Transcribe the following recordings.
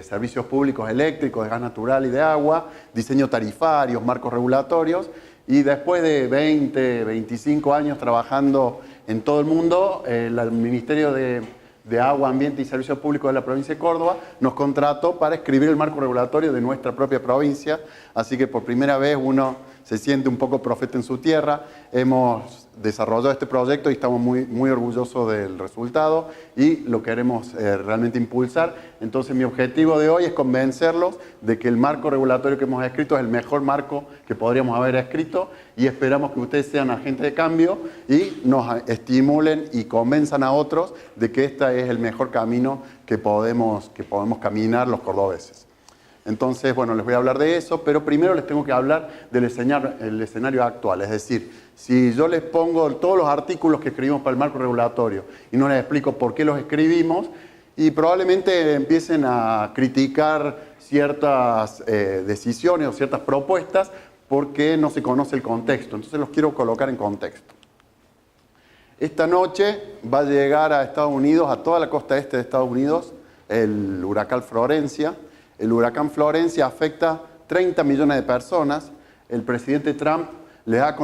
servicios públicos eléctricos, de gas natural y de agua, diseño tarifarios, marcos regulatorios, y después de 20, 25 años trabajando en todo el mundo, el Ministerio de Agua, Ambiente y Servicios Públicos de la provincia de Córdoba nos contrató para escribir el marco regulatorio de nuestra propia provincia, así que por primera vez uno se siente un poco profeta en su tierra. Hemos desarrollado este proyecto y estamos muy orgullosos del resultado y lo queremos realmente impulsar. Entonces mi objetivo de hoy es convencerlos de que el marco regulatorio que hemos escrito es el mejor marco que podríamos haber escrito y esperamos que ustedes sean agentes de cambio y nos estimulen y convenzan a otros de que este es el mejor camino que podemos caminar los cordobeses. Entonces, bueno, les voy a hablar de eso, pero primero les tengo que hablar del escenario actual. Es decir, si yo les pongo todos los artículos que escribimos para el marco regulatorio y no les explico por qué los escribimos, y probablemente empiecen a criticar ciertas decisiones o ciertas propuestas porque no se conoce el contexto. Entonces los quiero colocar en contexto. Esta noche va a llegar a Estados Unidos, a toda la costa este de Estados Unidos, el huracán Florencia. El huracán Florencia afecta 30 millones de personas. El presidente Trump les ha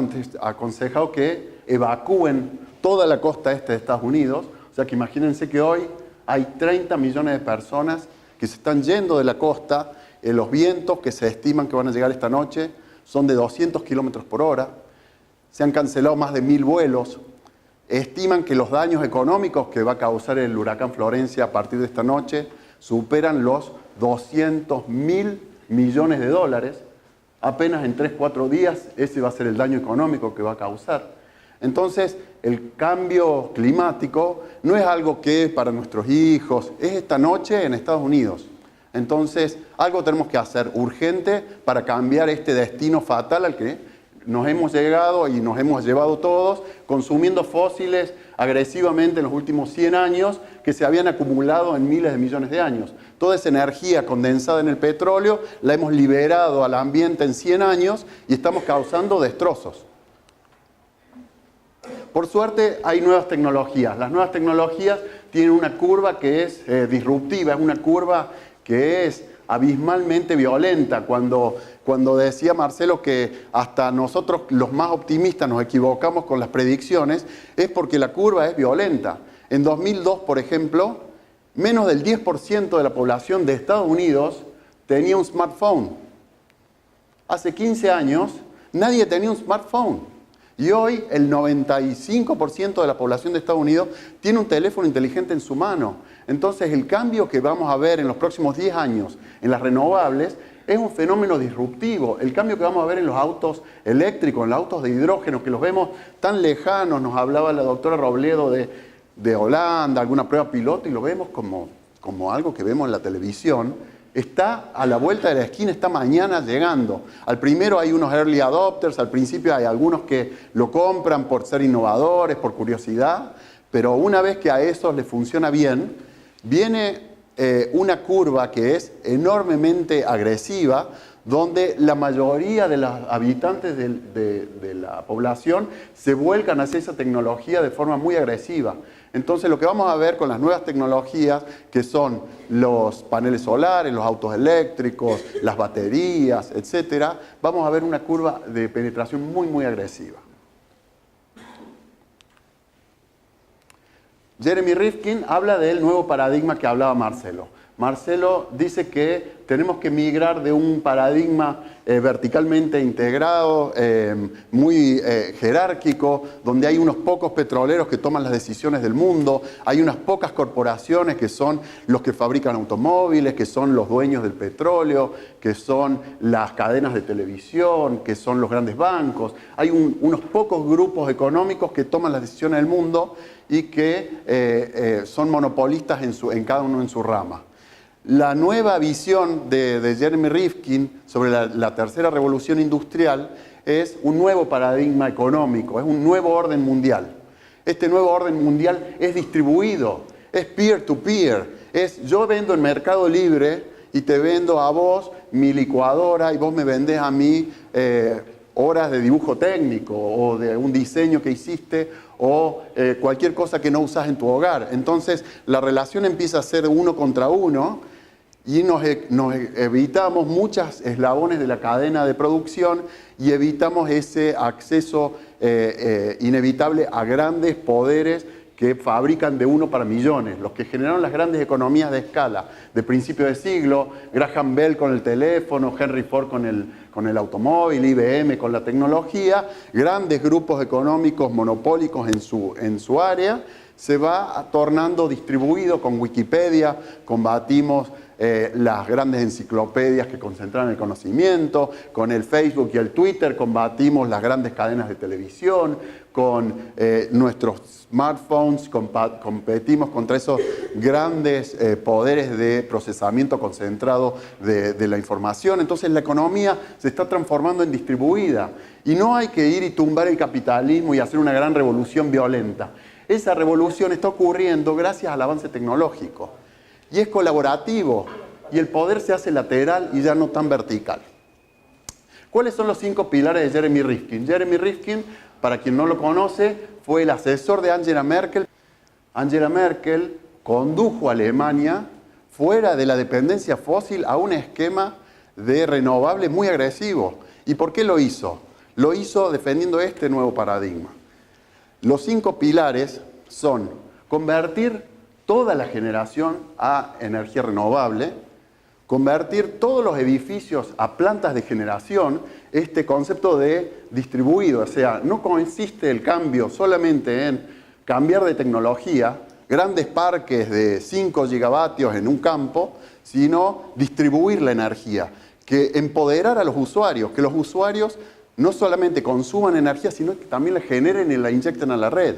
aconsejado que evacúen toda la costa este de Estados Unidos. O sea que imagínense que hoy hay 30 millones de personas que se están yendo de la costa. Los vientos que se estiman que van a llegar esta noche son de 200 kilómetros por hora. Se han cancelado más de 1000 vuelos. Estiman que los daños económicos que va a causar el huracán Florencia a partir de esta noche superan los 200.000 millones de dólares. Apenas en 3-4 días ese va a ser el daño económico que va a causar. Entonces, el cambio climático no es algo que para nuestros hijos, es esta noche en Estados Unidos. Entonces, algo tenemos que hacer urgente para cambiar este destino fatal al que nos hemos llegado y nos hemos llevado todos, consumiendo fósiles agresivamente en los últimos 100 años que se habían acumulado en miles de millones de años. Toda esa energía condensada en el petróleo la hemos liberado al ambiente en 100 años y estamos causando destrozos. Por suerte hay nuevas tecnologías. Las nuevas tecnologías tienen una curva que es disruptiva, es una curva que es abismalmente violenta. Cuando decía Marcelo que hasta nosotros los más optimistas nos equivocamos con las predicciones, es porque la curva es violenta. En 2002, por ejemplo, menos del 10% de la población de Estados Unidos tenía un smartphone. Hace 15 años nadie tenía un smartphone. Y hoy el 95% de la población de Estados Unidos tiene un teléfono inteligente en su mano. Entonces el cambio que vamos a ver en los próximos 10 años en las renovables es un fenómeno disruptivo. El cambio que vamos a ver en los autos eléctricos, en los autos de hidrógeno, que los vemos tan lejanos, nos hablaba la doctora Robledo de Holanda, alguna prueba piloto, y lo vemos como algo que vemos en la televisión, está a la vuelta de la esquina, está mañana llegando. Al primero hay unos early adopters, al principio hay algunos que lo compran por ser innovadores, por curiosidad, pero una vez que a esos les funciona bien, viene una curva que es enormemente agresiva, donde la mayoría de los habitantes de la población se vuelcan hacia esa tecnología de forma muy agresiva. Entonces lo que vamos a ver con las nuevas tecnologías, que son los paneles solares, los autos eléctricos, las baterías, etc., vamos a ver una curva de penetración muy agresiva. Jeremy Rifkin habla del nuevo paradigma que hablaba Marcelo. Marcelo dice que tenemos que migrar de un paradigma verticalmente integrado, muy jerárquico, donde hay unos pocos petroleros que toman las decisiones del mundo, hay unas pocas corporaciones que son los que fabrican automóviles, que son los dueños del petróleo, que son las cadenas de televisión, que son los grandes bancos. Hay unos pocos grupos económicos que toman las decisiones del mundo y que son monopolistas en cada uno en su rama. La nueva visión de Jeremy Rifkin sobre la tercera revolución industrial es un nuevo paradigma económico, es un nuevo orden mundial. Este nuevo orden mundial es distribuido, es peer-to-peer, es yo vendo en Mercado Libre y te vendo a vos mi licuadora y vos me vendés a mí horas de dibujo técnico o de un diseño que hiciste o cualquier cosa que no usás en tu hogar. Entonces la relación empieza a ser uno contra uno. y nos evitamos muchos eslabones de la cadena de producción y evitamos ese acceso inevitable a grandes poderes que fabrican de uno para millones, los que generaron las grandes economías de escala de principio de siglo, Graham Bell con el teléfono, Henry Ford con el automóvil, IBM con la tecnología, grandes grupos económicos monopólicos en su área, se va tornando distribuido. Con Wikipedia combatimos las grandes enciclopedias que concentran el conocimiento, con el Facebook y el Twitter combatimos las grandes cadenas de televisión, con nuestros smartphones competimos contra esos grandes poderes de procesamiento concentrado de la información. Entonces la economía se está transformando en distribuida y no hay que ir y tumbar el capitalismo y hacer una gran revolución violenta. Esa revolución está ocurriendo gracias al avance tecnológico y es colaborativo y el poder se hace lateral y ya no tan vertical. ¿Cuáles son los 5 pilares de Jeremy Rifkin? Jeremy Rifkin, para quien no lo conoce, fue el asesor de Angela Merkel. Angela Merkel condujo a Alemania fuera de la dependencia fósil a un esquema de renovables muy agresivo. ¿Y por qué lo hizo? Lo hizo defendiendo este nuevo paradigma. Los 5 pilares son convertir toda la generación a energía renovable, convertir todos los edificios a plantas de generación, este concepto de distribuido, o sea, no consiste el cambio solamente en cambiar de tecnología, grandes parques de 5 gigavatios en un campo, sino distribuir la energía, que empoderar a los usuarios, que los usuarios no solamente consuman energía, sino que también la generen y la inyecten a la red.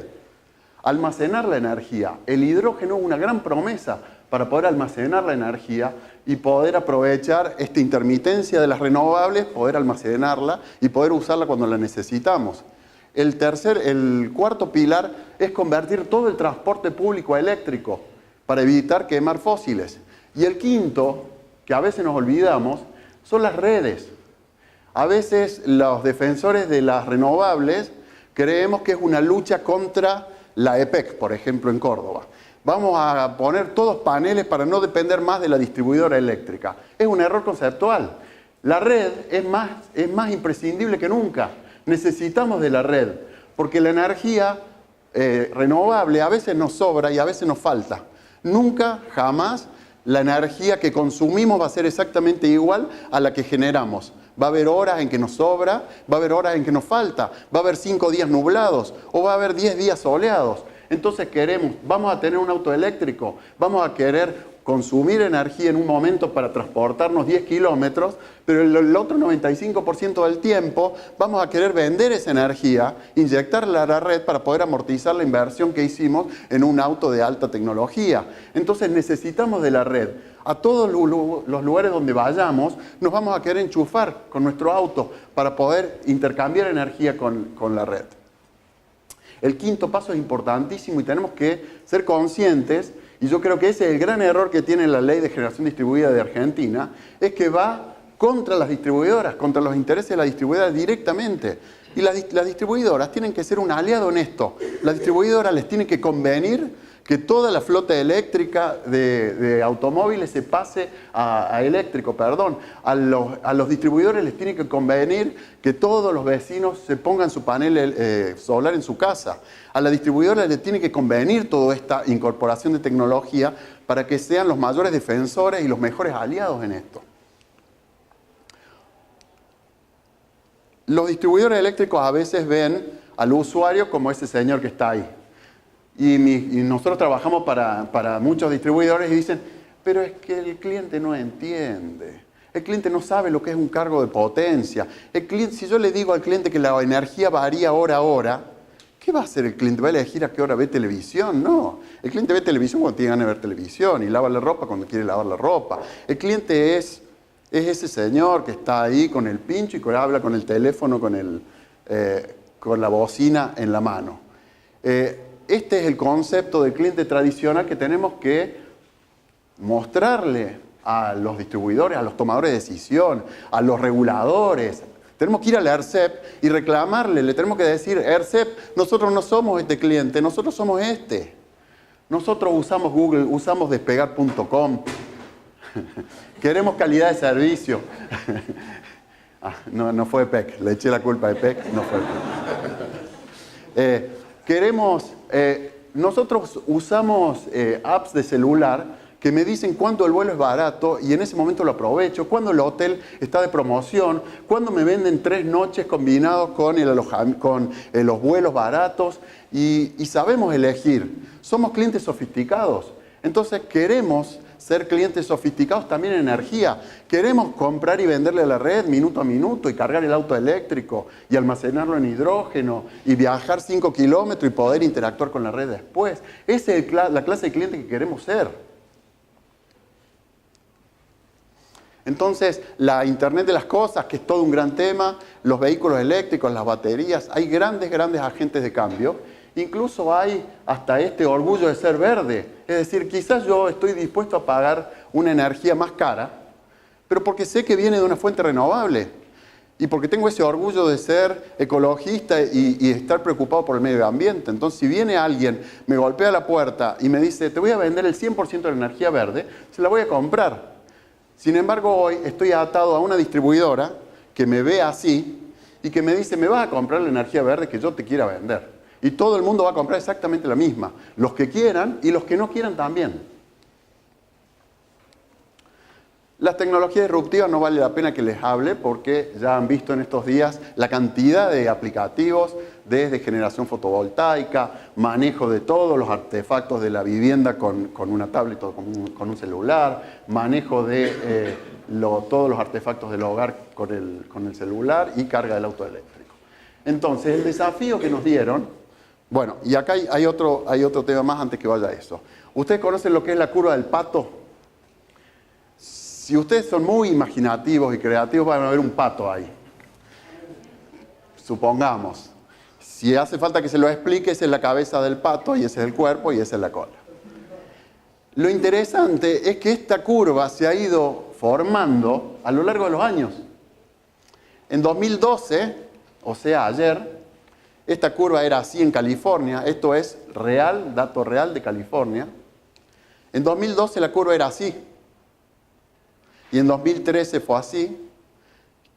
Almacenar la energía. El hidrógeno es una gran promesa para poder almacenar la energía y poder aprovechar esta intermitencia de las renovables, poder almacenarla y poder usarla cuando la necesitamos. El cuarto pilar es convertir todo el transporte público a eléctrico para evitar quemar fósiles. Y el quinto, que a veces nos olvidamos, son las redes. A veces los defensores de las renovables creemos que es una lucha contra la EPEC, por ejemplo, en Córdoba. Vamos a poner todos paneles para no depender más de la distribuidora eléctrica. Es un error conceptual. La red es más imprescindible que nunca. Necesitamos de la red, porque la energía renovable a veces nos sobra y a veces nos falta. Nunca, jamás, la energía que consumimos va a ser exactamente igual a la que generamos. Va a haber horas en que nos sobra, va a haber horas en que nos falta, va a haber 5 días nublados o va a haber 10 días soleados. Entonces vamos a tener un auto eléctrico, vamos a querer consumir energía en un momento para transportarnos 10 kilómetros, pero el otro 95% del tiempo vamos a querer vender esa energía, inyectarla a la red para poder amortizar la inversión que hicimos en un auto de alta tecnología. Entonces necesitamos de la red. A todos los lugares donde vayamos nos vamos a querer enchufar con nuestro auto para poder intercambiar energía con la red. El quinto paso es importantísimo y tenemos que ser conscientes, y yo creo que ese es el gran error que tiene la ley de generación distribuida de Argentina, es que va contra las distribuidoras, contra los intereses de las distribuidoras directamente. Y las distribuidoras tienen que ser un aliado en esto. Las distribuidoras les tienen que convenir que toda la flota eléctrica de automóviles se pase a eléctrico, perdón. A los distribuidores les tiene que convenir que todos los vecinos se pongan su panel solar en su casa. A la distribuidora les tiene que convenir toda esta incorporación de tecnología para que sean los mayores defensores y los mejores aliados en esto. Los distribuidores eléctricos a veces ven al usuario como ese señor que está ahí. Y nosotros trabajamos para muchos distribuidores y dicen, pero es que el cliente no entiende. El cliente no sabe lo que es un cargo de potencia. Si yo le digo al cliente que la energía varía hora a hora, ¿qué va a hacer el cliente? ¿Va a elegir a qué hora ve televisión? No. El cliente ve televisión cuando tiene ganas de ver televisión y lava la ropa cuando quiere lavar la ropa. El cliente es ese señor que está ahí con el pincho y que habla con el teléfono, con la bocina en la mano. Este es el concepto del cliente tradicional que tenemos que mostrarle a los distribuidores, a los tomadores de decisión, a los reguladores. Tenemos que ir al ERCEP y reclamarle, le tenemos que decir, ERCEP, nosotros no somos este cliente, nosotros somos este. Nosotros usamos Google, usamos despegar.com. Queremos calidad de servicio. No fue PEC, le eché la culpa de PEC, no fue PEC. Nosotros usamos apps de celular que me dicen cuándo el vuelo es barato y en ese momento lo aprovecho, cuándo el hotel está de promoción, cuándo me venden 3 noches combinados con los vuelos baratos y sabemos elegir. Somos clientes sofisticados, entonces queremos ser clientes sofisticados también en energía. Queremos comprar y venderle a la red minuto a minuto y cargar el auto eléctrico y almacenarlo en hidrógeno y viajar 5 kilómetros y poder interactuar con la red después. Esa es la clase de cliente que queremos ser. Entonces, la Internet de las cosas, que es todo un gran tema, los vehículos eléctricos, las baterías, hay grandes agentes de cambio. Incluso hay hasta este orgullo de ser verde. Es decir, quizás yo estoy dispuesto a pagar una energía más cara, pero porque sé que viene de una fuente renovable. Y porque tengo ese orgullo de ser ecologista y estar preocupado por el medio ambiente. Entonces, si viene alguien, me golpea la puerta y me dice, te voy a vender el 100% de la energía verde, se la voy a comprar. Sin embargo, hoy estoy atado a una distribuidora que me ve así y que me dice, me vas a comprar la energía verde que yo te quiera vender. Y todo el mundo va a comprar exactamente la misma. Los que quieran y los que no quieran también. Las tecnologías disruptivas no vale la pena que les hable porque ya han visto en estos días la cantidad de aplicativos desde generación fotovoltaica, manejo de todos los artefactos de la vivienda con una tablet o con un celular, manejo de todos los artefactos del hogar con el celular y carga del auto eléctrico. Entonces, el desafío que nos dieron, bueno, y acá hay otro tema más antes que vaya a eso. ¿Ustedes conocen lo que es la curva del pato? Si ustedes son muy imaginativos y creativos, van a ver un pato ahí. Supongamos. Si hace falta que se lo explique, esa es la cabeza del pato, y ese es el cuerpo, y esa es la cola. Lo interesante es que esta curva se ha ido formando a lo largo de los años. En 2012, o sea, ayer, esta curva era así en California. Esto es real, dato real de California. En 2012 la curva era así. Y en 2013 fue así,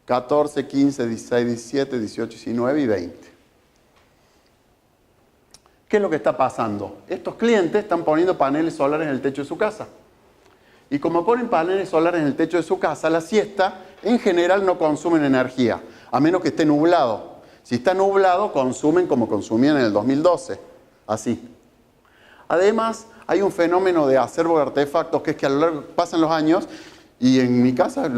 14, 15, 16, 17, 18, 19 y 20. ¿Qué es lo que está pasando? Estos clientes están poniendo paneles solares en el techo de su casa. Y como ponen paneles solares en el techo de su casa, la siesta en general no consumen energía, a menos que esté nublado. Si está nublado, consumen como consumían en el 2012, así. Además, hay un fenómeno de acervo de artefactos que es que a lo largo pasan los años. Y en mi casa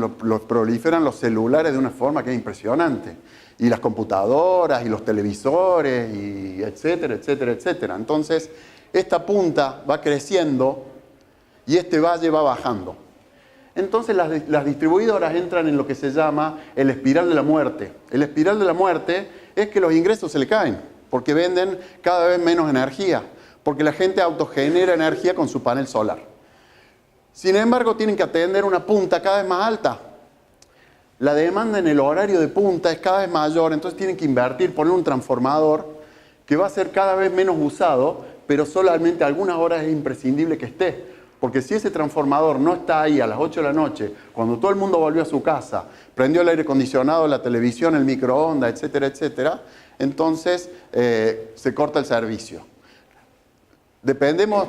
proliferan los celulares de una forma que es impresionante. Y las computadoras, y los televisores, y etcétera, etcétera, etcétera. Entonces, esta punta va creciendo y este valle va bajando. Entonces, las distribuidoras entran en lo que se llama el espiral de la muerte. El espiral de la muerte es que los ingresos se le caen, porque venden cada vez menos energía, porque la gente autogenera energía con su panel solar. Sin embargo, tienen que atender una punta cada vez más alta. La demanda en el horario de punta es cada vez mayor, entonces tienen que invertir, poner un transformador que va a ser cada vez menos usado, pero solamente algunas horas es imprescindible que esté. Porque si ese transformador no está ahí a las 8 de la noche, cuando todo el mundo volvió a su casa, prendió el aire acondicionado, la televisión, el microondas, etcétera, etcétera, entonces se corta el servicio. Dependemos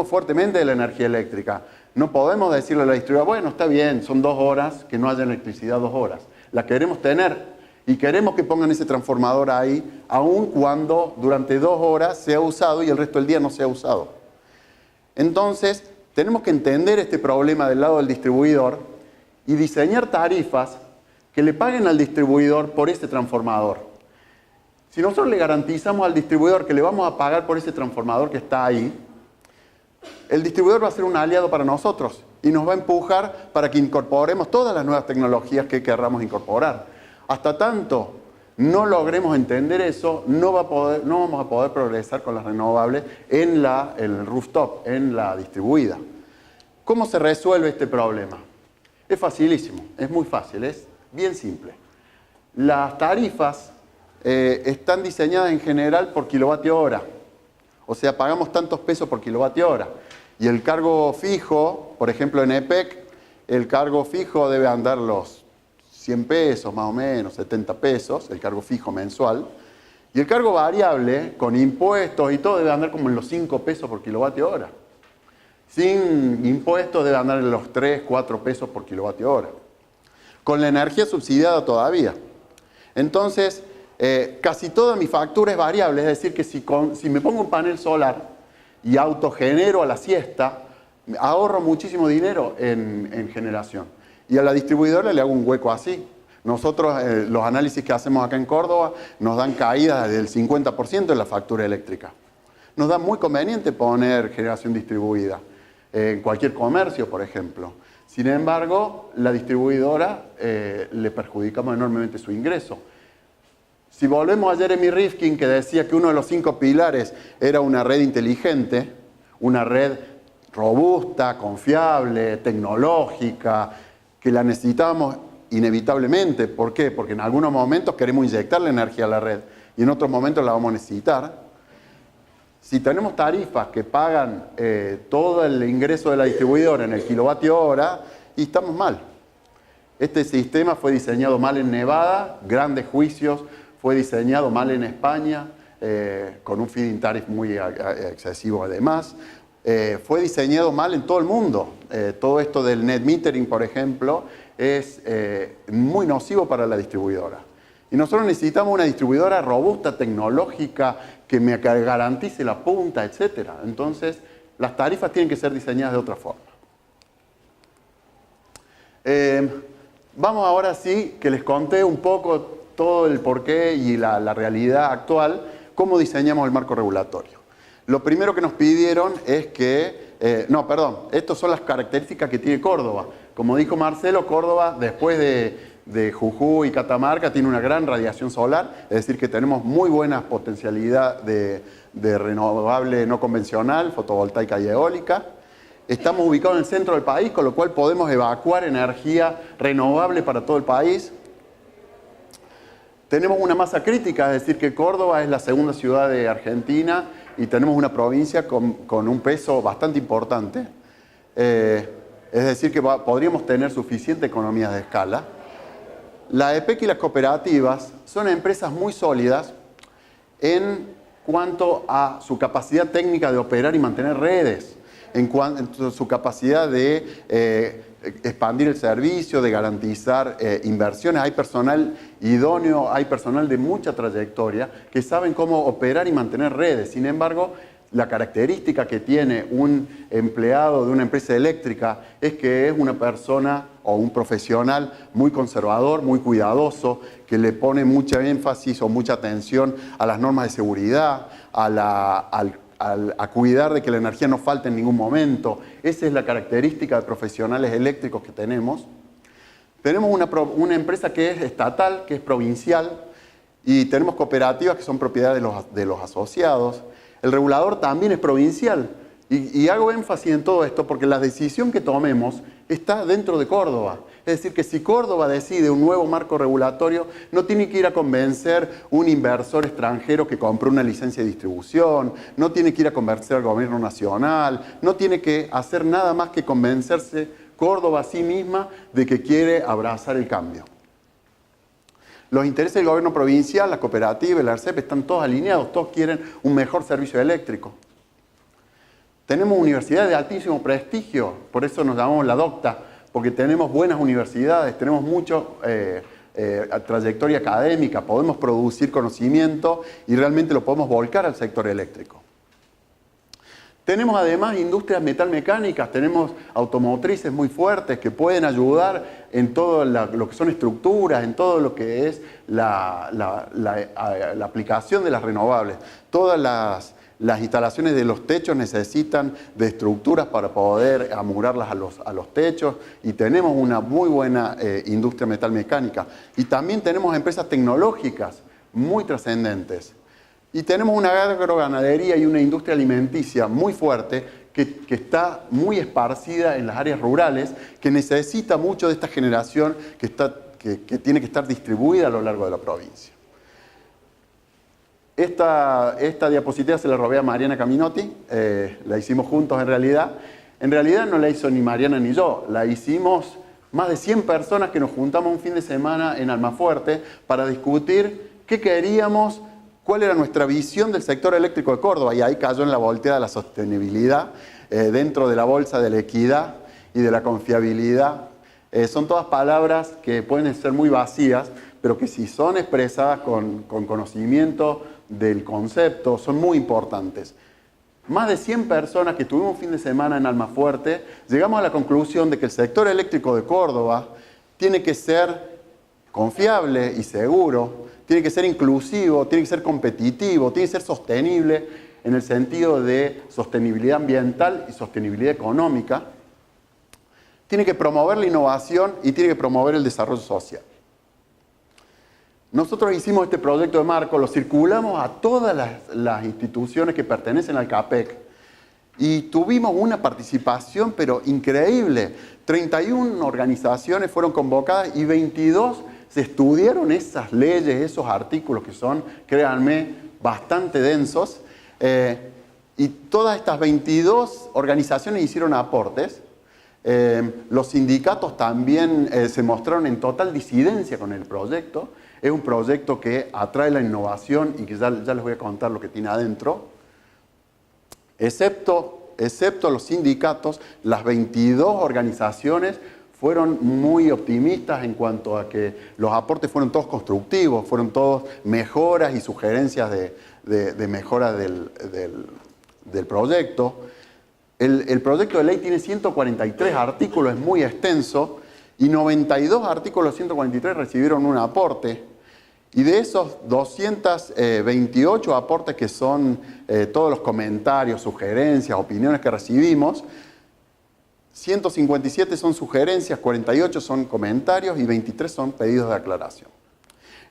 fuertemente de la energía eléctrica. No podemos decirle a la distribuidora, bueno, está bien, son 2 horas, que no haya electricidad 2 horas. La queremos tener y queremos que pongan ese transformador ahí, aun cuando durante 2 horas sea usado y el resto del día no sea usado. Entonces, tenemos que entender este problema del lado del distribuidor y diseñar tarifas que le paguen al distribuidor por ese transformador. Si nosotros le garantizamos al distribuidor que le vamos a pagar por ese transformador que está ahí, el distribuidor va a ser un aliado para nosotros y nos va a empujar para que incorporemos todas las nuevas tecnologías que querramos incorporar. Hasta tanto no logremos entender eso, no vamos a poder progresar con las renovables en el rooftop, en la distribuida. ¿Cómo se resuelve este problema? Es facilísimo, es muy fácil, es bien simple. Las tarifas están diseñadas en general por kilovatio hora. O sea, pagamos tantos pesos por kilovatio hora. Y el cargo fijo, por ejemplo en EPEC, el cargo fijo debe andar los 100 pesos más o menos, 70 pesos, el cargo fijo mensual. Y el cargo variable, con impuestos y todo, debe andar como en los 5 pesos por kilovatio hora. Sin impuestos debe andar en los 3, 4 pesos por kilovatio hora. Con la energía subsidiada todavía. Entonces, casi toda mi factura es variable, es decir, que si me pongo un panel solar y autogenero a la siesta, ahorro muchísimo dinero en generación. Y a la distribuidora le hago un hueco así. Nosotros, los análisis que hacemos acá en Córdoba, nos dan caídas del 50% en la factura eléctrica. Nos da muy conveniente poner generación distribuida, en cualquier comercio, por ejemplo. Sin embargo, la distribuidora le perjudicamos enormemente su ingreso. Si volvemos a Jeremy Rifkin, que decía que uno de los 5 pilares era una red inteligente, una red robusta, confiable, tecnológica, que la necesitamos inevitablemente. ¿Por qué? Porque en algunos momentos queremos inyectarle energía a la red y en otros momentos la vamos a necesitar. Si tenemos tarifas que pagan todo el ingreso de la distribuidora en el kilovatio hora, y estamos mal. Este sistema fue diseñado mal en Nevada, grandes juicios, fue diseñado mal en España, con un feed-in tariff muy excesivo además. Fue diseñado mal en todo el mundo. Todo esto del net metering, por ejemplo, es muy nocivo para la distribuidora. Y nosotros necesitamos una distribuidora robusta, tecnológica, que me garantice la punta, etc. Entonces, las tarifas tienen que ser diseñadas de otra forma. Vamos ahora sí, que les conté un poco todo el porqué y la realidad actual, cómo diseñamos el marco regulatorio. Lo primero que nos pidieron es que, estas son las características que tiene Córdoba. Como dijo Marcelo, Córdoba, después de Jujuy y Catamarca, tiene una gran radiación solar, es decir, que tenemos muy buena potencialidad de renovable no convencional, fotovoltaica y eólica. Estamos ubicados en el centro del país, con lo cual podemos evacuar energía renovable para todo el país. Tenemos una masa crítica, es decir, que Córdoba es la segunda ciudad de Argentina y tenemos una provincia con un peso bastante importante. Es decir, que podríamos tener suficiente economías de escala. La EPEC y las cooperativas son empresas muy sólidas en cuanto a su capacidad técnica de operar y mantener redes, en cuanto a su capacidad de expandir el servicio, de garantizar inversiones. Hay personal idóneo, hay personal de mucha trayectoria que saben cómo operar y mantener redes. Sin embargo, la característica que tiene un empleado de una empresa eléctrica es que es una persona o un profesional muy conservador, muy cuidadoso, que le pone mucha énfasis o mucha atención a las normas de seguridad, a cuidar de que la energía no falte en ningún momento. Esa es la característica de profesionales eléctricos que tenemos. Tenemos una empresa que es estatal, que es provincial, y tenemos cooperativas que son propiedad de los asociados. El regulador también es provincial. Y hago énfasis en todo esto porque la decisión que tomemos está dentro de Córdoba. Es decir, que si Córdoba decide un nuevo marco regulatorio, no tiene que ir a convencer un inversor extranjero que compró una licencia de distribución, no tiene que ir a convencer al gobierno nacional, no tiene que hacer nada más que convencerse Córdoba a sí misma de que quiere abrazar el cambio. Los intereses del gobierno provincial, la cooperativa, el ARCEP están todos alineados, todos quieren un mejor servicio eléctrico. Tenemos universidades de altísimo prestigio, por eso nos llamamos la DOCTA, porque tenemos buenas universidades, tenemos mucha trayectoria académica, podemos producir conocimiento y realmente lo podemos volcar al sector eléctrico. Tenemos además industrias metalmecánicas, tenemos automotrices muy fuertes que pueden ayudar en todo lo que son estructuras, en todo lo que es la aplicación de las renovables. Todas las instalaciones de los techos necesitan de estructuras para poder amurarlas a los techos y tenemos una muy buena industria metalmecánica. Y también tenemos empresas tecnológicas muy trascendentes. Y tenemos una agroganadería y una industria alimenticia muy fuerte que está muy esparcida en las áreas rurales, que necesita mucho de esta generación que tiene que estar distribuida a lo largo de la provincia. Esta diapositiva se la robé a Mariana Caminotti, la hicimos juntos en realidad, En realidad no la hizo ni Mariana ni yo, la hicimos más de 100 personas que nos juntamos un fin de semana en Almafuerte para discutir qué queríamos, cuál era nuestra visión del sector eléctrico de Córdoba, y ahí cayó en la volteada la sostenibilidad, dentro de la bolsa de la equidad y de la confiabilidad. Son todas palabras que pueden ser muy vacías, pero que si son expresadas con conocimiento del concepto, son muy importantes. Más de 100 personas que tuvimos un fin de semana en Almafuerte, llegamos a la conclusión de que el sector eléctrico de Córdoba tiene que ser confiable y seguro, tiene que ser inclusivo, tiene que ser competitivo, tiene que ser sostenible en el sentido de sostenibilidad ambiental y sostenibilidad económica, tiene que promover la innovación y tiene que promover el desarrollo social. Nosotros hicimos este proyecto de marco, lo circulamos a todas las instituciones que pertenecen al CAPEC y tuvimos una participación pero increíble. 31 organizaciones fueron convocadas y 22 se estudiaron esas leyes, esos artículos que son, créanme, bastante densos. Y todas estas 22 organizaciones hicieron aportes. Los sindicatos también se mostraron en total disidencia con el proyecto. Es un proyecto que atrae la innovación y que ya les voy a contar lo que tiene adentro. Excepto los sindicatos, las 22 organizaciones fueron muy optimistas en cuanto a que los aportes fueron todos constructivos, fueron todos mejoras y sugerencias de mejora del proyecto. El proyecto de ley tiene 143 artículos, es muy extenso, y 92 artículos 143 recibieron un aporte. Y de esos 228 aportes que son todos los comentarios, sugerencias, opiniones que recibimos, 157 son sugerencias, 48 son comentarios y 23 son pedidos de aclaración.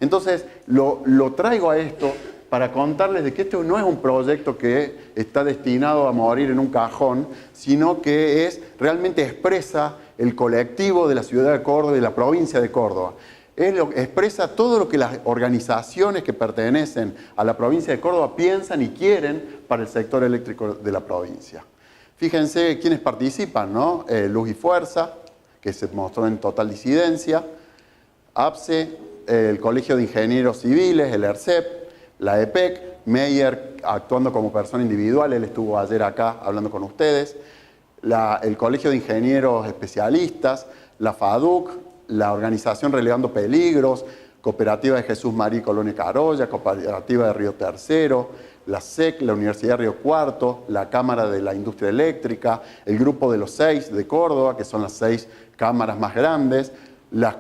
Entonces, lo traigo a esto para contarles de que esto no es un proyecto que está destinado a morir en un cajón, sino que realmente expresa el colectivo de la ciudad de Córdoba y de la provincia de Córdoba. Expresa todo lo que las organizaciones que pertenecen a la provincia de Córdoba piensan y quieren para el sector eléctrico de la provincia. Fíjense quiénes participan, ¿no? Luz y Fuerza, que se mostró en total disidencia, APSE, el Colegio de Ingenieros Civiles, el ERCEP, la EPEC, Meyer actuando como persona individual, él estuvo ayer acá hablando con ustedes, el Colegio de Ingenieros Especialistas, la FADUC, la Organización Relevando Peligros, Cooperativa de Jesús María y Colonia Carolla, Cooperativa de Río Tercero, la SEC, la Universidad de Río Cuarto, la Cámara de la Industria Eléctrica, el Grupo de los 6 de Córdoba, que son las 6 cámaras más grandes, las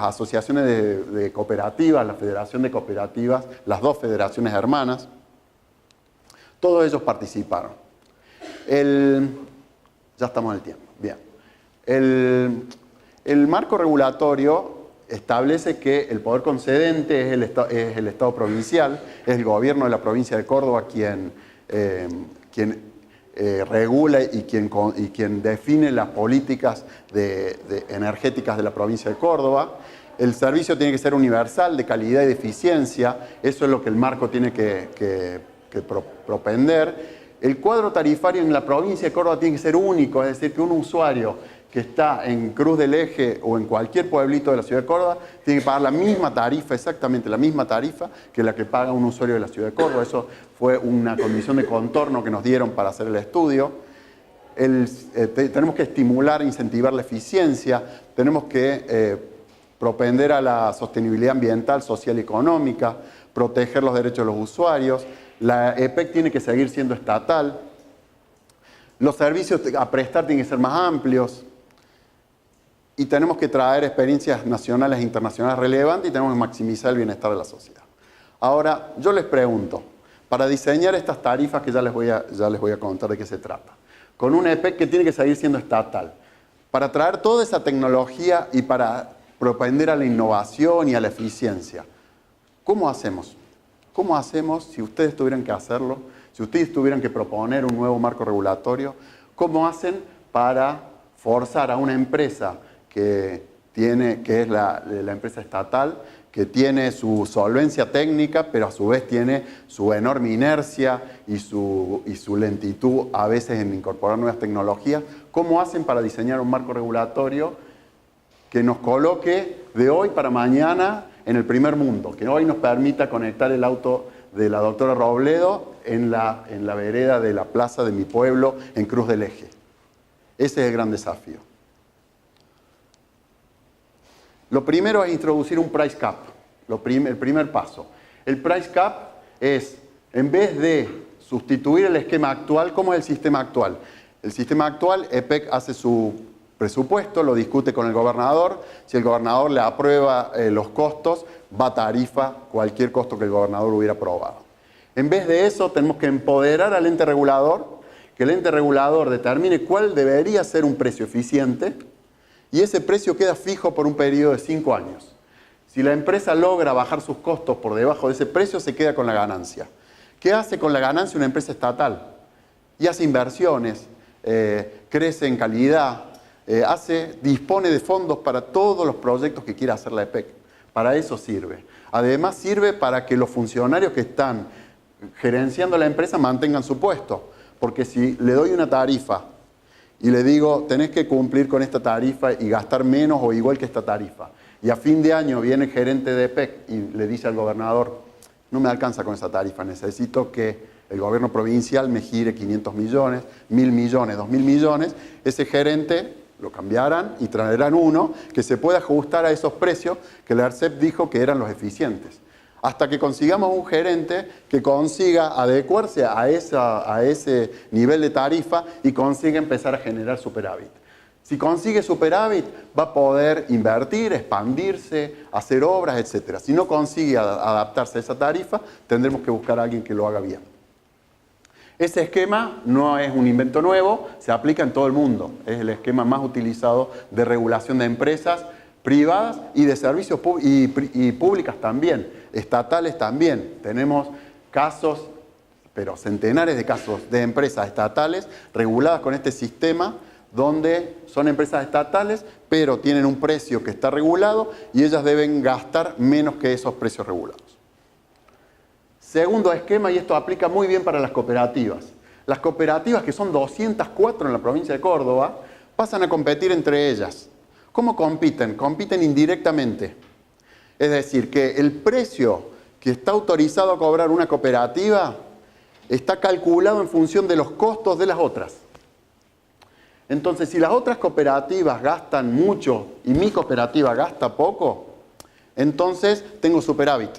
asociaciones de cooperativas, la Federación de Cooperativas, las 2 federaciones hermanas, todos ellos participaron. Ya estamos en el tiempo, bien. El marco regulatorio establece que el poder concedente es el Estado provincial, es el gobierno de la provincia de Córdoba quien regula y quien define las políticas energéticas de la provincia de Córdoba. El servicio tiene que ser universal, de calidad y de eficiencia, eso es lo que el marco tiene que propender. El cuadro tarifario en la provincia de Córdoba tiene que ser único, es decir, que un usuario que está en Cruz del Eje o en cualquier pueblito de la ciudad de Córdoba, tiene que pagar la misma tarifa, exactamente la misma tarifa que la que paga un usuario de la ciudad de Córdoba. Eso fue una condición de contorno que nos dieron para hacer el estudio. Tenemos que estimular e incentivar la eficiencia, tenemos que propender a la sostenibilidad ambiental, social y económica, proteger los derechos de los usuarios. La EPEC tiene que seguir siendo estatal. Los servicios a prestar tienen que ser más amplios. Y tenemos que traer experiencias nacionales e internacionales relevantes y tenemos que maximizar el bienestar de la sociedad. Ahora, yo les pregunto, para diseñar estas tarifas que ya les voy a contar de qué se trata, con una EPEC que tiene que seguir siendo estatal, para traer toda esa tecnología y para propender a la innovación y a la eficiencia, ¿cómo hacemos? ¿Cómo hacemos si ustedes tuvieran que hacerlo? Si ustedes tuvieran que proponer un nuevo marco regulatorio, ¿cómo hacen para forzar a una empresa que que es la empresa estatal, que tiene su solvencia técnica, pero a su vez tiene su enorme inercia y su lentitud a veces en incorporar nuevas tecnologías. ¿Cómo hacen para diseñar un marco regulatorio que nos coloque de hoy para mañana en el primer mundo? Que hoy nos permita conectar el auto de la doctora Robledo en la vereda de la plaza de mi pueblo en Cruz del Eje. Ese es el gran desafío. Lo primero es introducir un price cap, el primer paso. El price cap es, en vez de sustituir el esquema actual, ¿cómo es el sistema actual? El sistema actual, EPEC hace su presupuesto, lo discute con el gobernador. Si el gobernador le aprueba los costos, va a tarifa cualquier costo que el gobernador hubiera aprobado. En vez de eso, tenemos que empoderar al ente regulador, que el ente regulador determine cuál debería ser un precio eficiente, y ese precio queda fijo por un periodo de 5 años. Si la empresa logra bajar sus costos por debajo de ese precio, se queda con la ganancia. ¿Qué hace con la ganancia una empresa estatal? Y hace inversiones, crece en calidad, dispone de fondos para todos los proyectos que quiera hacer la EPEC. Para eso sirve. Además sirve para que los funcionarios que están gerenciando la empresa mantengan su puesto. Porque si le doy una tarifa y le digo, tenés que cumplir con esta tarifa y gastar menos o igual que esta tarifa, y a fin de año viene el gerente de EPEC y le dice al gobernador, no me alcanza con esa tarifa, necesito que el gobierno provincial me gire 500 millones, 1.000 millones, 2.000 millones, ese gerente lo cambiarán y traerán uno que se pueda ajustar a esos precios que la ARCEP dijo que eran los eficientes. Hasta que consigamos un gerente que consiga adecuarse a ese nivel de tarifa y consiga empezar a generar superávit. Si consigue superávit, va a poder invertir, expandirse, hacer obras, etc. Si no consigue adaptarse a esa tarifa, tendremos que buscar a alguien que lo haga bien. Ese esquema no es un invento nuevo, se aplica en todo el mundo. Es el esquema más utilizado de regulación de empresas privadas y de servicios y públicas también, estatales también. Tenemos casos, pero centenares de casos de empresas estatales reguladas con este sistema, donde son empresas estatales, pero tienen un precio que está regulado y ellas deben gastar menos que esos precios regulados. Segundo esquema, y esto aplica muy bien para las cooperativas. Las cooperativas, que son 204 en la provincia de Córdoba, pasan a competir entre ellas. ¿Cómo compiten? Compiten indirectamente. Es decir, que el precio que está autorizado a cobrar una cooperativa está calculado en función de los costos de las otras. Entonces, si las otras cooperativas gastan mucho y mi cooperativa gasta poco, entonces tengo superávit.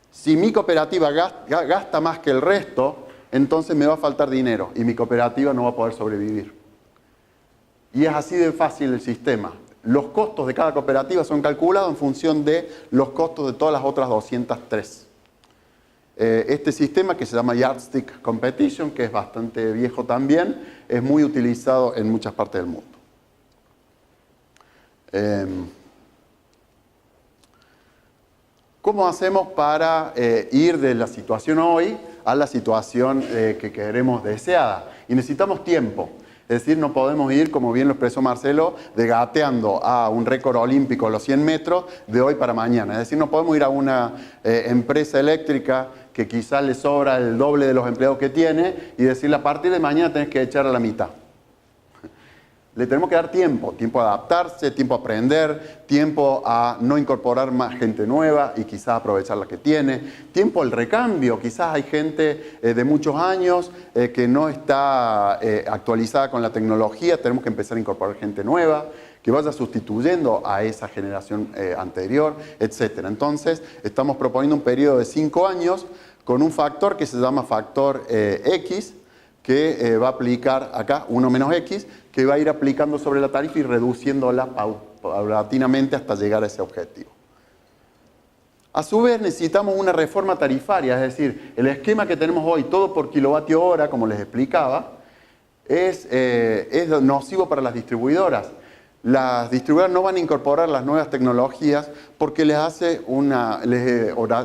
Si mi cooperativa gasta más que el resto, entonces me va a faltar dinero y mi cooperativa no va a poder sobrevivir. Y es así de fácil el sistema. Los costos de cada cooperativa son calculados en función de los costos de todas las otras 203. Este sistema, que se llama Yardstick Competition, que es bastante viejo también, es muy utilizado en muchas partes del mundo. ¿Cómo hacemos para ir de la situación hoy a la situación que queremos deseada? Y necesitamos tiempo. Es decir, no podemos ir, como bien lo expresó Marcelo, de gateando a un récord olímpico los 100 metros de hoy para mañana. Es decir, no podemos ir a una empresa eléctrica que quizás le sobra el doble de los empleados que tiene y decirle a partir de mañana tenés que echar a la mitad. Le tenemos que dar tiempo a adaptarse, tiempo a aprender, tiempo a no incorporar más gente nueva y quizás aprovechar la que tiene, tiempo al recambio. Quizás hay gente de muchos años que no está actualizada con la tecnología, tenemos que empezar a incorporar gente nueva, que vaya sustituyendo a esa generación anterior, etc. Entonces, estamos proponiendo un periodo de 5 años con un factor que se llama factor X, que va a aplicar acá, 1 menos X, que va a ir aplicando sobre la tarifa y reduciéndola paulatinamente hasta llegar a ese objetivo. A su vez necesitamos una reforma tarifaria, es decir, el esquema que tenemos hoy, todo por kilovatio hora, como les explicaba, es nocivo para las distribuidoras. Las distribuidoras no van a incorporar las nuevas tecnologías porque les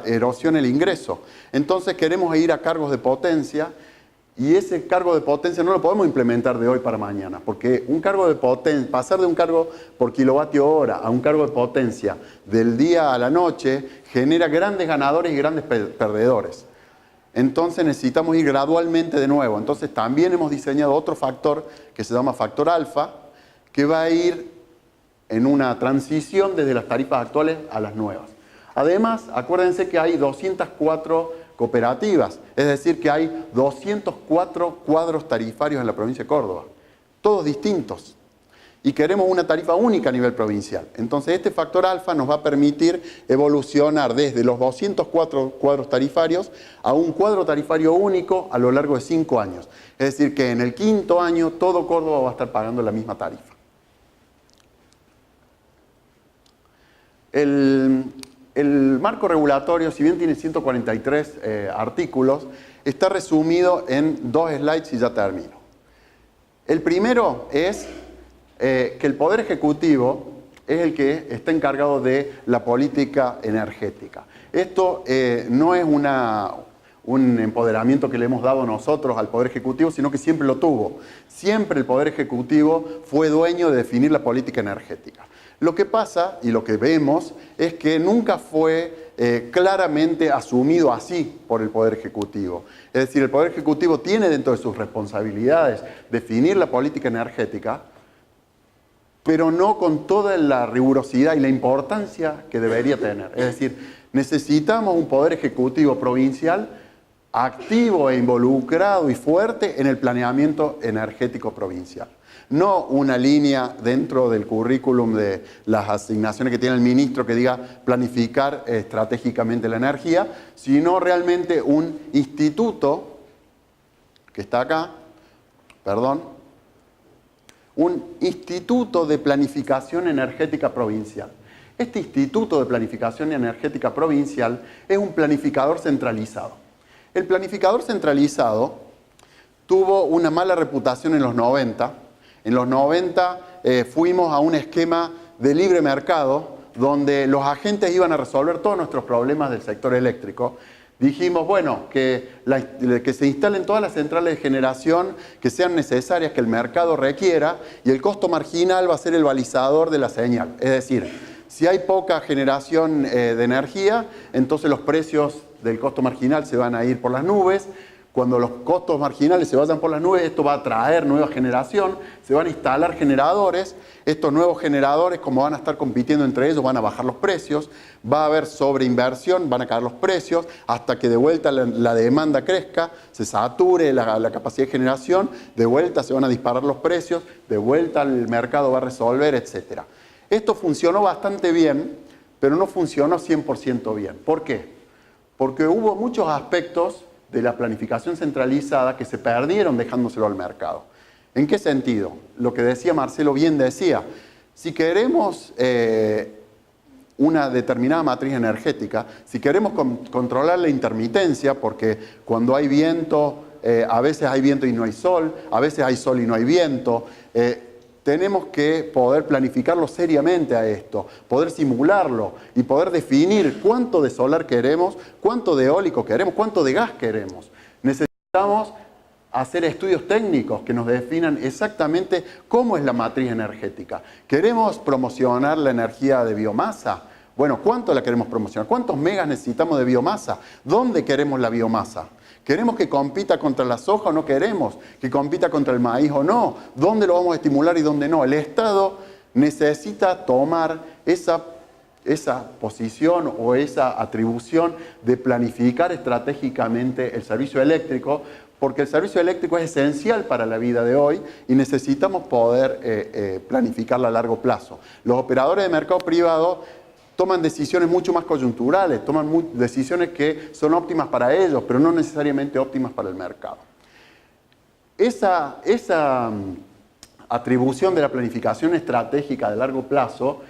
erosiona el ingreso. Entonces queremos ir a cargos de potencia Y ese cargo de potencia no lo podemos implementar de hoy para mañana, porque un cargo de potencia, pasar de un cargo por kilovatio hora a un cargo de potencia del día a la noche genera grandes ganadores y grandes perdedores. Entonces necesitamos ir gradualmente de nuevo. Entonces también hemos diseñado otro factor que se llama factor alfa, que va a ir en una transición desde las tarifas actuales a las nuevas. Además, acuérdense que hay 204 cooperativas, es decir, que hay 204 cuadros tarifarios en la provincia de Córdoba, todos distintos, y queremos una tarifa única a nivel provincial. Entonces este factor alfa nos va a permitir evolucionar desde los 204 cuadros tarifarios a un cuadro tarifario único a lo largo de 5 años. Es decir, que en el 5.º año todo Córdoba va a estar pagando la misma tarifa. El marco regulatorio, si bien tiene 143 artículos, está resumido en 2 slides y ya termino. El primero es que el Poder Ejecutivo es el que está encargado de la política energética. Esto no es un empoderamiento que le hemos dado nosotros al Poder Ejecutivo, sino que siempre lo tuvo. Siempre el Poder Ejecutivo fue dueño de definir la política energética. Lo que pasa, y lo que vemos, es que nunca fue claramente asumido así por el Poder Ejecutivo. Es decir, el Poder Ejecutivo tiene dentro de sus responsabilidades definir la política energética, pero no con toda la rigurosidad y la importancia que debería tener. Es decir, necesitamos un Poder Ejecutivo provincial activo e involucrado y fuerte en el planeamiento energético provincial. No una línea dentro del currículum de las asignaciones que tiene el ministro que diga planificar estratégicamente la energía, sino realmente un instituto, que está acá, perdón, un instituto de planificación energética provincial. Este instituto de planificación energética provincial es un planificador centralizado. El planificador centralizado tuvo una mala reputación en los 90. En los 90 fuimos a un esquema de libre mercado donde los agentes iban a resolver todos nuestros problemas del sector eléctrico. Dijimos, bueno, que se instalen todas las centrales de generación que sean necesarias, que el mercado requiera, y el costo marginal va a ser el balizador de la señal. Es decir, si hay poca generación de energía, entonces los precios del costo marginal se van a ir por las nubes. Cuando los costos marginales se vayan por las nubes, esto va a traer nueva generación, se van a instalar generadores. Estos nuevos generadores, como van a estar compitiendo entre ellos, van a bajar los precios, va a haber sobreinversión, van a caer los precios, hasta que de vuelta la demanda crezca, se sature la capacidad de generación, de vuelta se van a disparar los precios, de vuelta el mercado va a resolver, etc. Esto funcionó bastante bien, pero no funcionó 100% bien. ¿Por qué? Porque hubo muchos aspectos de la planificación centralizada que se perdieron dejándoselo al mercado. ¿En qué sentido? Lo que decía Marcelo bien decía, si queremos una determinada matriz energética, si queremos controlar la intermitencia, porque cuando hay viento, a veces hay viento y no hay sol, a veces hay sol y no hay viento, tenemos que poder planificarlo seriamente a esto, poder simularlo y poder definir cuánto de solar queremos, cuánto de eólico queremos, cuánto de gas queremos. Necesitamos hacer estudios técnicos que nos definan exactamente cómo es la matriz energética. ¿Queremos promocionar la energía de biomasa? Bueno, ¿cuánto la queremos promocionar? ¿Cuántos megas necesitamos de biomasa? ¿Dónde queremos la biomasa? ¿Queremos que compita contra la soja o no queremos? ¿Que compita contra el maíz o no? ¿Dónde lo vamos a estimular y dónde no? El Estado necesita tomar esa posición o esa atribución de planificar estratégicamente el servicio eléctrico, porque el servicio eléctrico es esencial para la vida de hoy y necesitamos poder planificarla a largo plazo. Los operadores de mercado privado toman decisiones mucho más coyunturales, toman decisiones que son óptimas para ellos, pero no necesariamente óptimas para el mercado. Esa atribución de la planificación estratégica de largo plazo,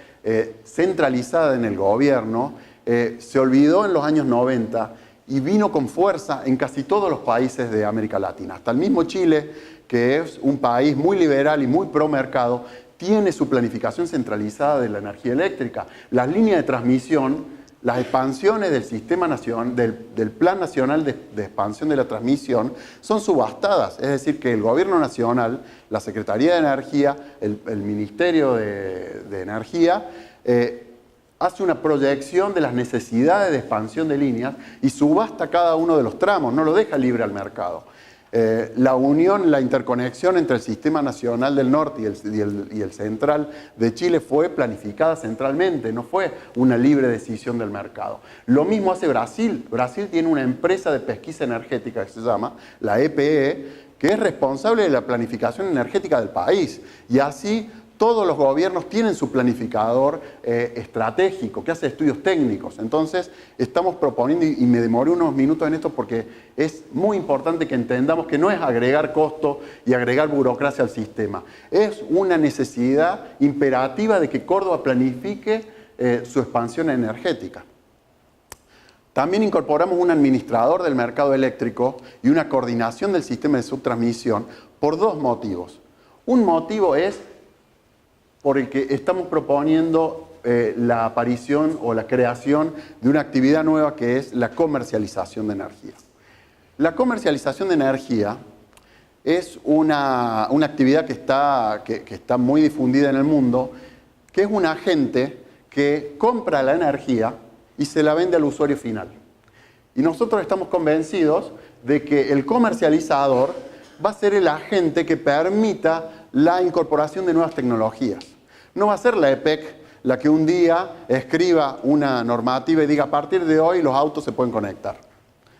centralizada en el gobierno, se olvidó en los años 90 y vino con fuerza en casi todos los países de América Latina. Hasta el mismo Chile, que es un país muy liberal y muy pro mercado, tiene su planificación centralizada de la energía eléctrica. Las líneas de transmisión las expansiones del Sistema Nacional, del Plan Nacional de Expansión de la Transmisión, son subastadas. Es decir, que el Gobierno Nacional, la Secretaría de Energía, el Ministerio de Energía, hace una proyección de las necesidades de expansión de líneas y subasta cada uno de los tramos, no lo deja libre al mercado. La unión, la interconexión entre el Sistema Nacional del Norte y el Central de Chile fue planificada centralmente, no fue una libre decisión del mercado. Lo mismo hace Brasil. Brasil tiene una empresa de pesquisa energética que se llama la EPE, que es responsable de la planificación energética del país. Y así todos los gobiernos tienen su planificador estratégico, que hace estudios técnicos. Entonces, estamos proponiendo, y me demoré unos minutos en esto porque es muy importante que entendamos que no es agregar costo y agregar burocracia al sistema. Es una necesidad imperativa de que Córdoba planifique su expansión energética. También incorporamos un administrador del mercado eléctrico y una coordinación del sistema de subtransmisión por dos motivos. Un motivo es por el que estamos proponiendo la aparición o la creación de una actividad nueva que es la comercialización de energía. La comercialización de energía es una actividad que está muy difundida en el mundo, que es un agente que compra la energía y se la vende al usuario final. Y nosotros estamos convencidos de que el comercializador va a ser el agente que permita la incorporación de nuevas tecnologías. No va a ser la EPEC la que un día escriba una normativa y diga a partir de hoy los autos se pueden conectar.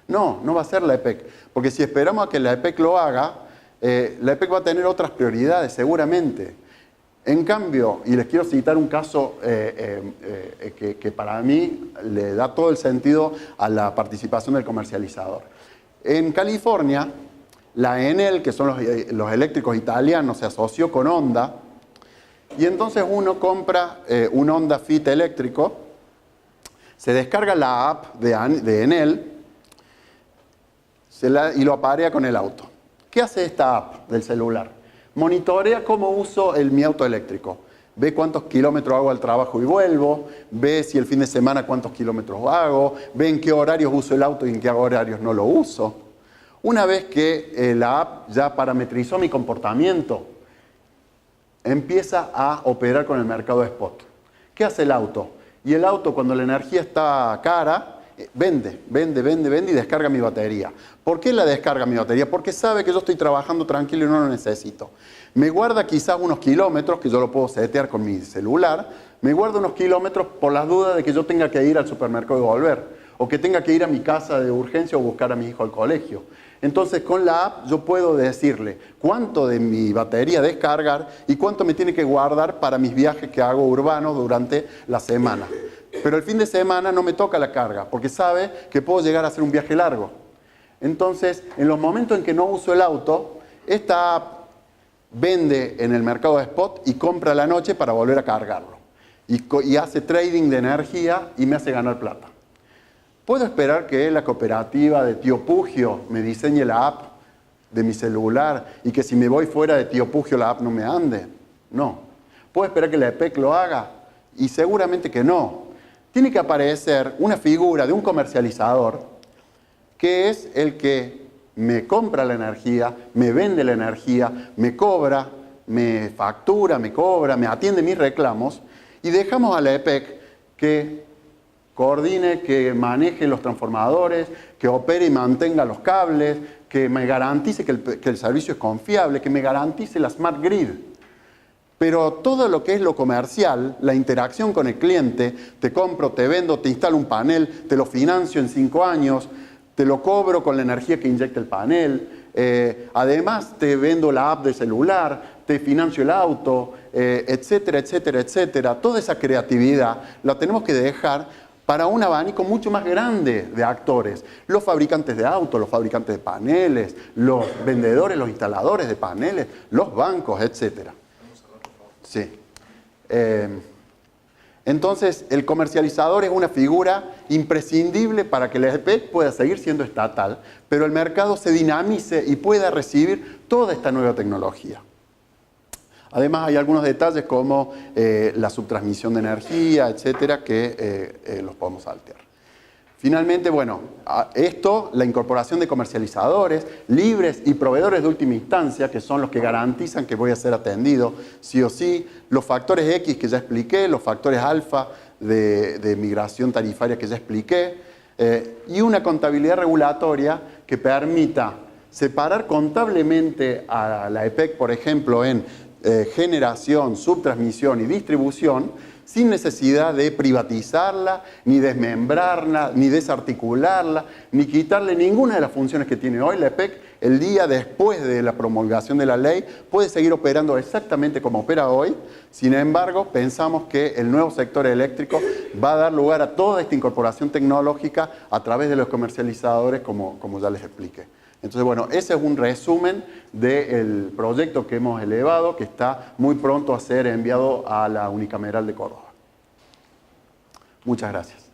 No, no va a ser la EPEC, porque si esperamos a que la EPEC lo haga, la EPEC va a tener otras prioridades seguramente. En cambio, y les quiero citar un caso que para mí le da todo el sentido a la participación del comercializador. En California, la Enel, que son los eléctricos italianos, se asoció con Honda, y entonces uno compra un Honda Fit eléctrico, se descarga la app de Enel y lo aparea con el auto. ¿Qué hace esta app del celular? Monitorea cómo uso mi auto eléctrico. Ve cuántos kilómetros hago al trabajo y vuelvo, ve si el fin de semana cuántos kilómetros hago, ve en qué horarios uso el auto y en qué horarios no lo uso. Una vez que la app ya parametrizó mi comportamiento, empieza a operar con el mercado de spot. ¿Qué hace el auto? Y el auto, cuando la energía está cara, vende y descarga mi batería. ¿Por qué la descarga mi batería? Porque sabe que yo estoy trabajando tranquilo y no lo necesito. Me guarda quizás unos kilómetros, que yo lo puedo setear con mi celular, me guarda unos kilómetros por las dudas de que yo tenga que ir al supermercado y volver, o que tenga que ir a mi casa de urgencia o buscar a mi hijo al colegio. Entonces, con la app yo puedo decirle cuánto de mi batería descargar y cuánto me tiene que guardar para mis viajes que hago urbanos durante la semana. Pero el fin de semana no me toca la carga, porque sabe que puedo llegar a hacer un viaje largo. Entonces, en los momentos en que no uso el auto, esta app vende en el mercado de spot y compra a la noche para volver a cargarlo. Y hace trading de energía y me hace ganar plata. ¿Puedo esperar que la cooperativa de Tío Pugio me diseñe la app de mi celular y que si me voy fuera de Tío Pugio la app no me ande? No. ¿Puedo esperar que la EPEC lo haga? Y seguramente que no. Tiene que aparecer una figura de un comercializador que es el que me compra la energía, me vende la energía, me cobra, me factura, me cobra, me atiende mis reclamos y dejamos a la EPEC que coordine, que maneje los transformadores, que opere y mantenga los cables, que me garantice que el servicio es confiable, que me garantice la Smart Grid. Pero todo lo que es lo comercial, la interacción con el cliente, te compro, te vendo, te instalo un panel, te lo financio en 5 años, te lo cobro con la energía que inyecta el panel, además te vendo la app de celular, te financio el auto, etcétera, etcétera, etcétera. Toda esa creatividad la tenemos que dejar para un abanico mucho más grande de actores. Los fabricantes de autos, los fabricantes de paneles, los vendedores, los instaladores de paneles, los bancos, etcétera. Sí. Entonces, el comercializador es una figura imprescindible para que la EPEC pueda seguir siendo estatal, pero el mercado se dinamice y pueda recibir toda esta nueva tecnología. Además hay algunos detalles como la subtransmisión de energía, etcétera, que los podemos saltear. Finalmente, bueno, esto, la incorporación de comercializadores libres y proveedores de última instancia, que son los que garantizan que voy a ser atendido sí o sí, los factores X que ya expliqué, los factores alfa de migración tarifaria que ya expliqué, y una contabilidad regulatoria que permita separar contablemente a la EPEC, por ejemplo, en generación, subtransmisión y distribución, sin necesidad de privatizarla, ni desmembrarla, ni desarticularla, ni quitarle ninguna de las funciones que tiene hoy la EPEC. El día después de la promulgación de la ley puede seguir operando exactamente como opera hoy. Sin embargo, pensamos que el nuevo sector eléctrico va a dar lugar a toda esta incorporación tecnológica a través de los comercializadores, como ya les expliqué. Entonces, bueno, ese es un resumen del proyecto que hemos elevado, que está muy pronto a ser enviado a la Unicameral de Córdoba. Muchas gracias.